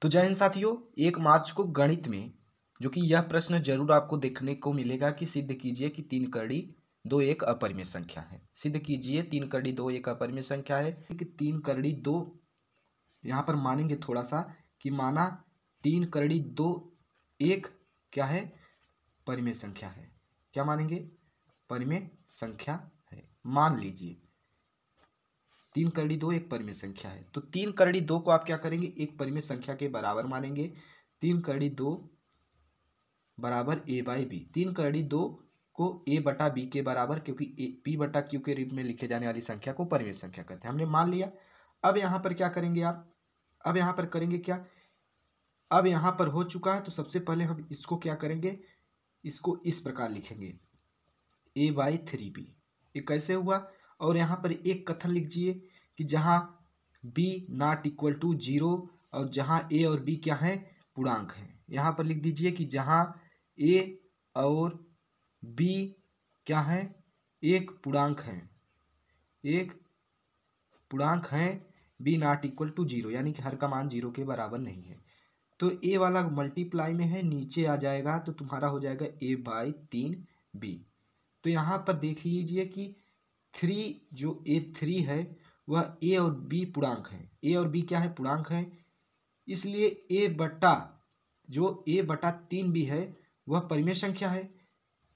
तो जय हिंद साथियों, 1 मार्च को गणित में जो कि यह प्रश्न जरूर आपको देखने को मिलेगा कि सिद्ध कीजिए कि 3 कड़ी 2 एक अपरिमेय संख्या है। सिद्ध कीजिए 3 कड़ी 2 एक अपरिमेय संख्या है कि 3 कड़ी 2 यहाँ पर मानेंगे थोड़ा सा कि माना 3 कड़ी 2 एक क्या है, परिमेय संख्या है। क्या मानेंगे? परिमेय संख्या है। मान लीजिए 3 कड़ी 2 एक परिमेय संख्या है, तो 3 कड़ी 2 को आप क्या करेंगे, एक परिमेय संख्या के बराबर मानेंगे। 3 कड़ी 2 बराबर a बाई बी। 3 कड़ी 2 को a बटा b के बराबर, क्योंकि p बटा q के रूप में लिखे जाने वाली संख्या को परिमेय संख्या कहते हैं। हमने मान लिया। अब यहाँ पर क्या करेंगे आप? अब यहाँ पर करेंगे क्या? अब यहाँ पर हो चुका है, तो सबसे पहले हम इसको क्या करेंगे, इसको इस प्रकार लिखेंगे a बाई 3b। ये कैसे हुआ? और यहाँ पर एक कथन लिखिए कि जहाँ b नॉट इक्वल टू 0 और जहाँ a और b क्या है, पूर्णांक है। यहाँ पर लिख दीजिए कि जहाँ a और b क्या है, एक पूर्णांक है, एक पूर्णांक है, b नॉट इक्वल टू 0, यानी कि हर का मान 0 के बराबर नहीं है। तो a वाला मल्टीप्लाई में है, नीचे आ जाएगा तो तुम्हारा हो जाएगा a बाई 3b। तो यहाँ पर देख लीजिए कि 3 जो a3 है वह a और b पूर्णांक है। a और b क्या है, पूर्णांक है, इसलिए a बटा जो a बटा 3b है वह परिमेय संख्या है।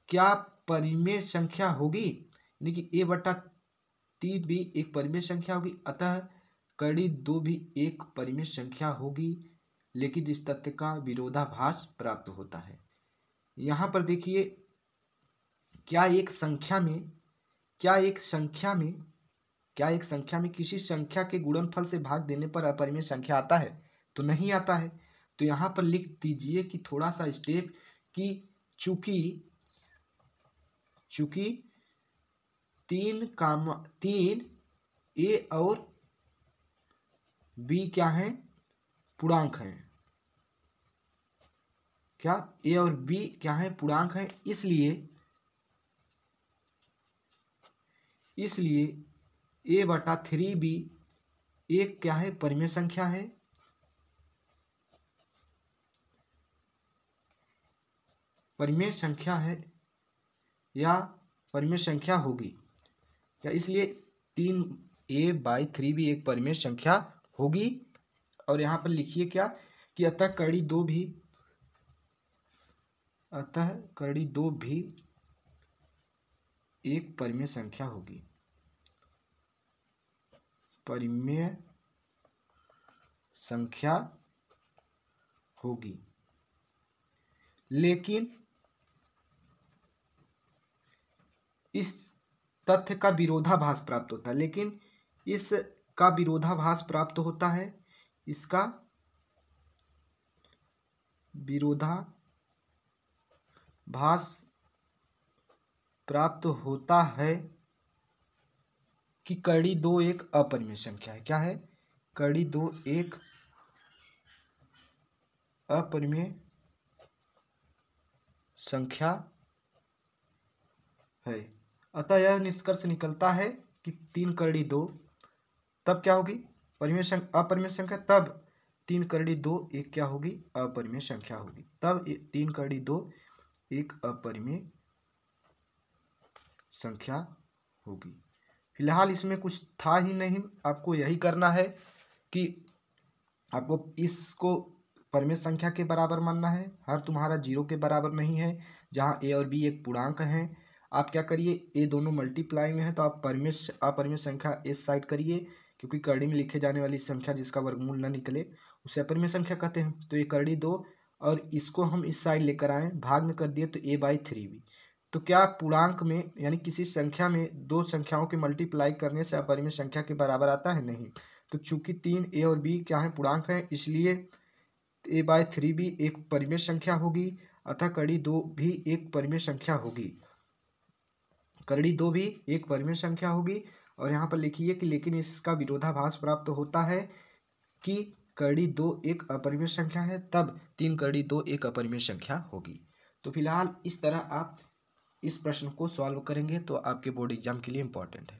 क्या परिमेय संख्या होगी? यानी कि a बटा 3b एक परिमेय संख्या होगी, अतः कड़ी 2 भी एक परिमेय संख्या होगी। लेकिन इस तथ्य का विरोधाभास प्राप्त होता है। यहाँ पर देखिए, क्या एक संख्या में किसी संख्या के गुणनफल से भाग देने पर अपरिमेय संख्या आता है? तो नहीं आता है। तो यहाँ पर लिख दीजिए कि थोड़ा सा स्टेप कि चूंकि 3 a और b क्या है, पूर्णांक है। क्या a और b क्या है, पूर्णांक है, इसलिए a बटा 3b एक क्या है, परिमेय संख्या है। परिमेय संख्या है या परिमेय संख्या होगी या, इसलिए 3a बाई 3b एक परिमेय संख्या होगी। और यहाँ पर लिखिए क्या कि अतः कड़ी 2 भी एक परिमेय संख्या होगी। परिमेय संख्या होगी, लेकिन इस तथ्य का विरोधाभास प्राप्त होता है। लेकिन इसका विरोधाभास प्राप्त होता है, इसका विरोधाभास प्राप्त होता है कि कड़ी 2 एक अपरिमेय संख्या है। क्या है? कड़ी 2 एक अपरिमेय संख्या है। अतः यह निष्कर्ष निकलता है कि 3 कड़ी 2 तब क्या होगी, अपरिमेय संख्या। तब 3 कड़ी 2 एक क्या होगी, अपरिमेय संख्या होगी। तब 3 कड़ी 2 एक अपरिमेय संख्या होगी। फिलहाल इसमें कुछ था ही नहीं, आपको यही करना है कि आपको इसको परिमेय संख्या के बराबर मानना है। हर तुम्हारा 0 के बराबर नहीं है, जहाँ a और b एक पूर्णांक हैं। आप क्या करिए, ये दोनों मल्टीप्लाई में है तो आप अपरिमेय संख्या इस साइड करिए, क्योंकि कड़ी में लिखे जाने वाली संख्या जिसका वर्गमूल न निकले उसे अपरिमेय संख्या कहते हैं। तो ये कड़ी 2 और इसको हम इस साइड लेकर आए, भाग में कर दिए तो a बाई 3b। तो क्या पूर्णांक में यानी किसी संख्या में दो संख्याओं के मल्टीप्लाई करने से अपरिमेय संख्या के बराबर आता है? नहीं। तो चूंकि 3 a और b क्या है, पूर्णांक है, इसलिए a बाई 3b एक परिमेय संख्या होगी। अतः कड़ी 2 भी एक परिमेय संख्या होगी। कड़ी 2 भी एक परिमेय संख्या होगी। और यहाँ पर लिखिए कि लेकिन इसका विरोधाभास प्राप्त होता है कि कड़ी 2 एक अपरिमेय संख्या है, तब 3 कड़ी 2 एक अपरिमेय संख्या होगी। तो फिलहाल इस तरह आप इस प्रश्न को सॉल्व करेंगे तो आपके बोर्ड एग्जाम के लिए इम्पोर्टेंट है।